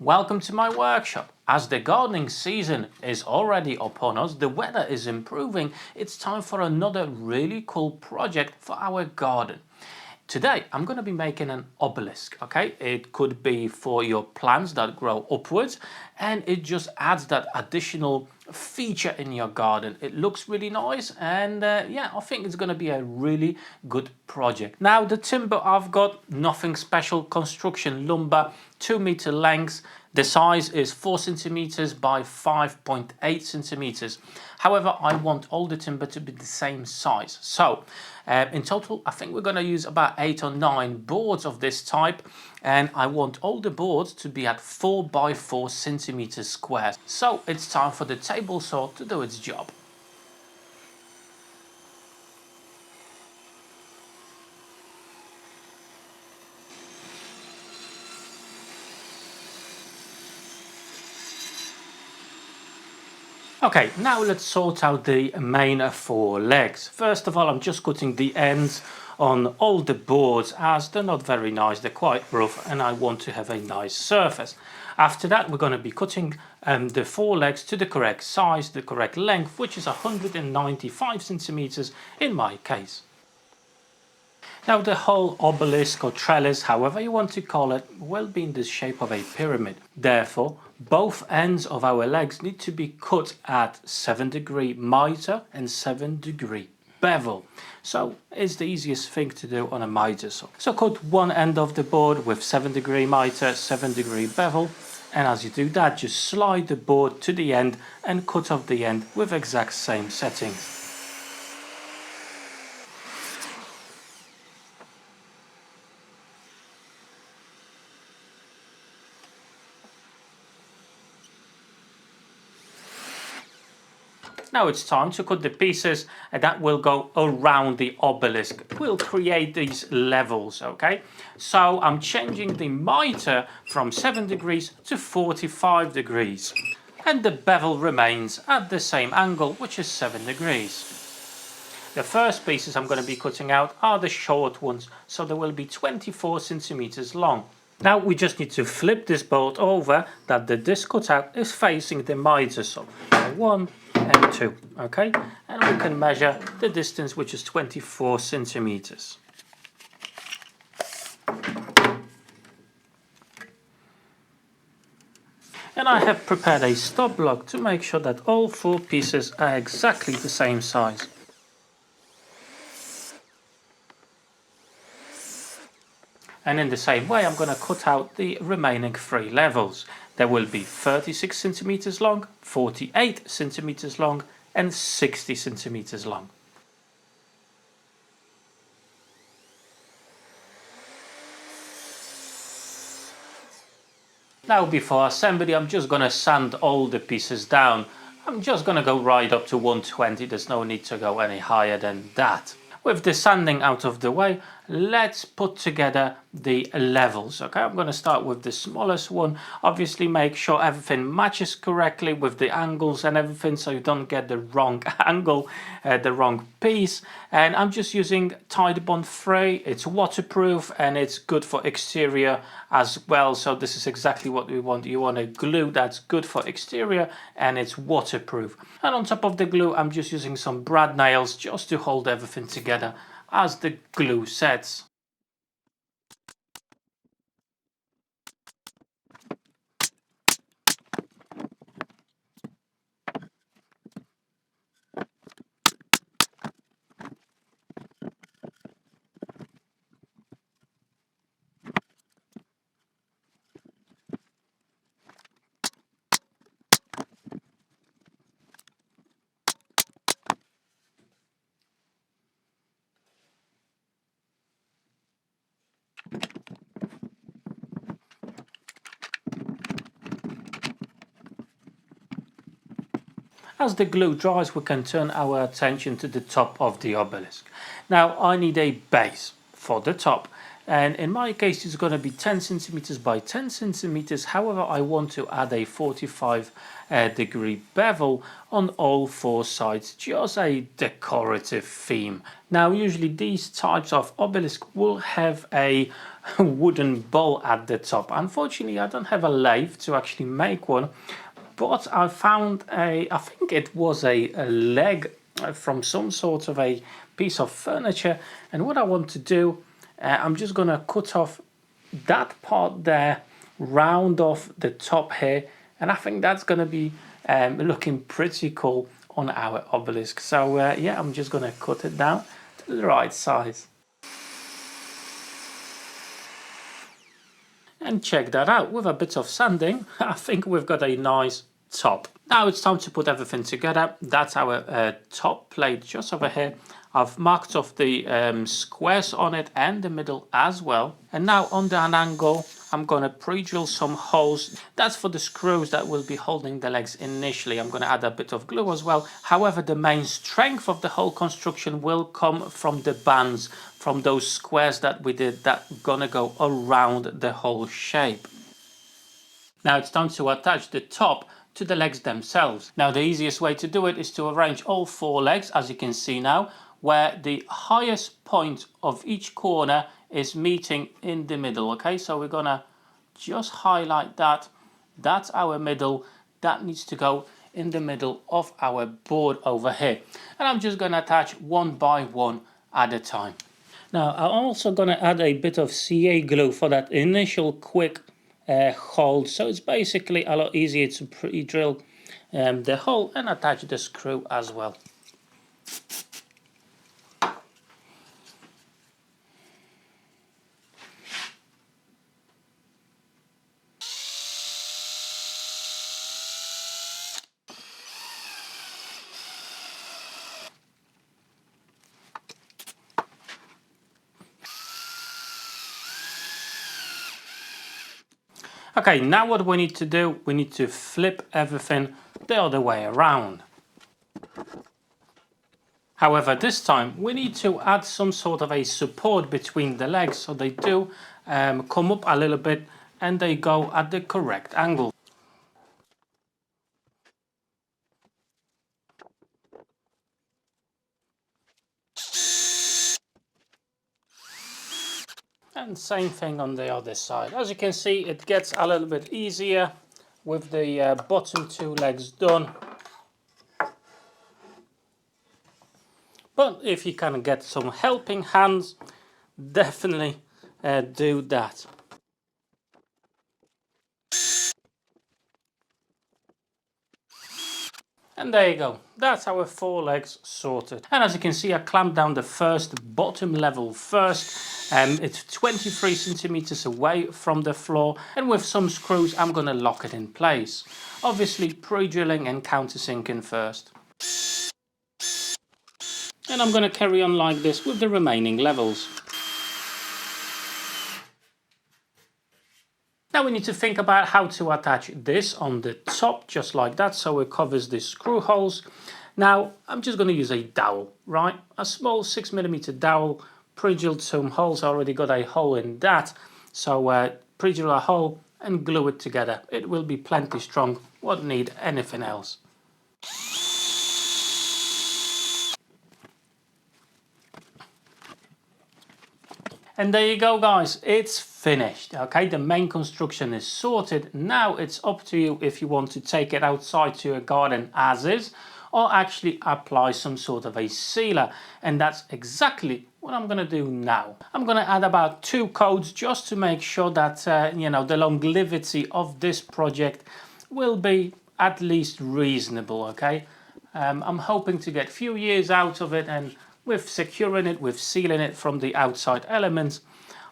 Welcome to my workshop. As the gardening season is already upon us, the weather is improving, it's time for another really cool project for our garden. Today I'm going to be making an obelisk, okay? It could be for your plants that grow upwards, and it just adds that additional feature in your garden. It looks really nice, and yeah, I think it's going to be a really good project. Now the timber I've got, nothing special, construction lumber, 2 meter length. The size is 4 centimeters by 5.8 centimeters. However, I want all the timber to be the same size. So in total, I think we're going to use about 8 or 9 boards of this type. And I want all the boards to be at 4 by 4 centimeters squares. So it's time for the table saw to do its job. Okay, now let's sort out the main 4 legs. First of all, I'm just cutting the ends on all the boards as they're not very nice, they're quite rough, and I want to have a nice surface. After that, we're going to be cutting the 4 legs to the correct size, the correct length, which is 195 centimeters in my case. Now the whole obelisk or trellis, however you want to call it, will be in the shape of a pyramid. Therefore, both ends of our legs need to be cut at 7-degree mitre and 7-degree bevel. So it's the easiest thing to do on a mitre saw. So cut one end of the board with 7-degree mitre, 7-degree bevel, and as you do that, just slide the board to the end and cut off the end with exact same settings. Now it's time to cut the pieces that will go around the obelisk. We'll create these levels, okay? So I'm changing the mitre from 7 degrees to 45 degrees. And the bevel remains at the same angle, which is 7 degrees. The first pieces I'm going to be cutting out are the short ones, so they will be 24 centimeters long. Now we just need to flip this board over that the disc cut out is facing the mitre saw. 1 and 2, okay? And we can measure the distance, which is 24 centimeters. And I have prepared a stop block to make sure that all 4 pieces are exactly the same size. And in the same way, I'm going to cut out the remaining 3 levels. There will be 36 centimeters long, 48 centimeters long, and 60 centimeters long. Now before assembly, I'm just going to sand all the pieces down. I'm just going to go right up to 120, there's no need to go any higher than that. With the sanding out of the way, let's put together the levels. Okay, I'm going to start with the smallest one. Obviously make sure everything matches correctly with the angles and everything, so you don't get the wrong angle, the wrong piece. And I'm just using Tide Bond 3. It's waterproof and it's good for exterior as well. So this is exactly what we want. You want a glue that's good for exterior and it's waterproof. And on top of the glue, I'm just using some brad nails just to hold everything together as the glue sets. As the glue dries, we can turn our attention to the top of the obelisk. Now I need a base for the top, And in my case, it's going to be 10 centimeters by 10 centimeters. However, I want to add a 45 degree bevel on all four sides, just a decorative theme. Now, usually these types of obelisk will have a wooden bowl at the top. Unfortunately, I don't have a lathe to actually make one, but I found I think it was a leg from some sort of a piece of furniture. And what I want to do, I'm just going to cut off that part there, round off the top here, and I think that's going to be looking pretty cool on our obelisk. So yeah, I'm just going to cut it down to the right size. And check that out, with a bit of sanding, I think we've got a nice top. Now it's time to put everything together. That's our top plate just over here. I've marked off the squares on it and the middle as well. And now under an angle, I'm going to pre-drill some holes. That's for the screws that will be holding the legs initially. I'm going to add a bit of glue as well. However, the main strength of the whole construction will come from the bands, from those squares that we did that are going to go around the whole shape. Now it's time to attach the top to the legs themselves. Now the easiest way to do it is to arrange all four legs, as you can see now, where the highest point of each corner is meeting in the middle. Okay, so we're gonna just highlight that. That's our middle. That needs to go in the middle of our board over here. And I'm just gonna attach one by one at a time. Now I'm also gonna add a bit of CA glue for that initial quick hold, so it's basically a lot easier to pre-drill the hole and attach the screw as well. Okay, now what we need to do, we need to flip everything the other way around. However, this time we need to add some sort of a support between the legs, so they do come up a little bit and they go at the correct angle. And same thing on the other side. As you can see, it gets a little bit easier with the bottom two legs done. But if you can get some helping hands, definitely do that. And there you go, that's our four legs sorted. And as you can see, I clamped down the first bottom level first. It's 23 centimeters away from the floor, and with some screws I'm going to lock it in place. Obviously pre-drilling and countersinking first. And I'm going to carry on like this with the remaining levels. Now we need to think about how to attach this on the top, just like that, so it covers the screw holes. Now I'm just going to use a dowel, right? A small 6mm dowel, pre-drilled some holes. I already got a hole in that, so pre-drill a hole and glue it together. It will be plenty strong, won't need anything else. And there you go, guys, it's finished. Okay, the main construction is sorted. Now it's up to you if you want to take it outside to your garden as is, or actually apply some sort of a sealer. And that's exactly what I'm going to do now. I'm going to add about 2 coats just to make sure that you know, the longevity of this project will be at least reasonable. Okay, I'm hoping to get a few years out of it, and with securing it, with sealing it from the outside elements,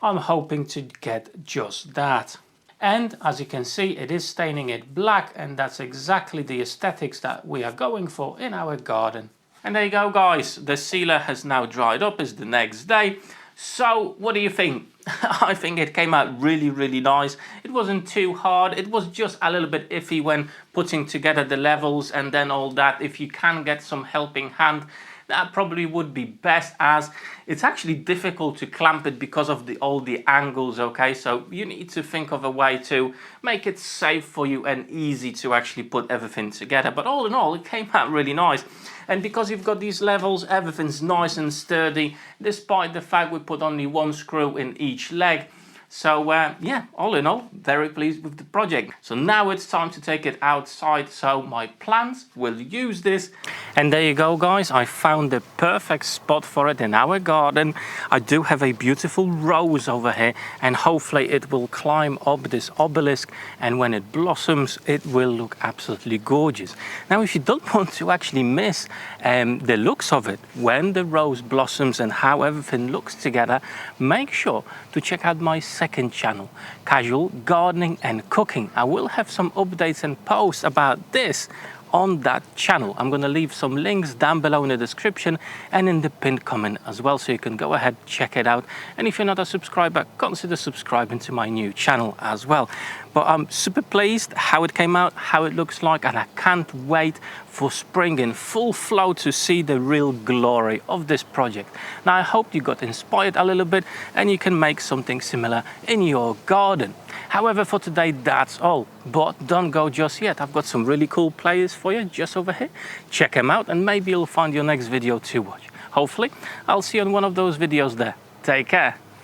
I'm hoping to get just that. And as you can see, it is staining it black, and that's exactly the aesthetics that we are going for in our garden. And there you go, guys, the sealer has now dried up. It's the next day. So what do you think? I think it came out really nice. It wasn't too hard. It was just a little bit iffy when putting together the levels and then all that. If you can get some helping hand, that probably would be best, as it's actually difficult to clamp it because of all the angles, okay? So you need to think of a way to make it safe for you and easy to actually put everything together. But all in all, it came out really nice. And because you've got these levels, everything's nice and sturdy, despite the fact we put only one screw in each leg. So yeah, all in all, very pleased with the project. So now it's time to take it outside, so my plants will use this. And there you go, guys, I found the perfect spot for it in our garden. I do have a beautiful rose over here, and hopefully it will climb up this obelisk, and when it blossoms it will look absolutely gorgeous. Now if you don't want to actually miss the looks of it when the rose blossoms and how everything looks together, make sure to check out my second channel, Casual Gardening and Cooking. I will have some updates and posts about this on that channel. I'm going to leave some links down below in the description and in the pinned comment as well, so you can go ahead, check it out. And if you're not a subscriber, consider subscribing to my new channel as well. But I'm super pleased how it came out, how it looks like, and I can't wait for spring in full flow to see the real glory of this project. Now I hope you got inspired a little bit and you can make something similar in your garden. However, for today that's all, but don't go just yet. I've got some really cool players for you just over here. Check them out and maybe you'll find your next video to watch. Hopefully I'll see you on one of those videos there. Take care.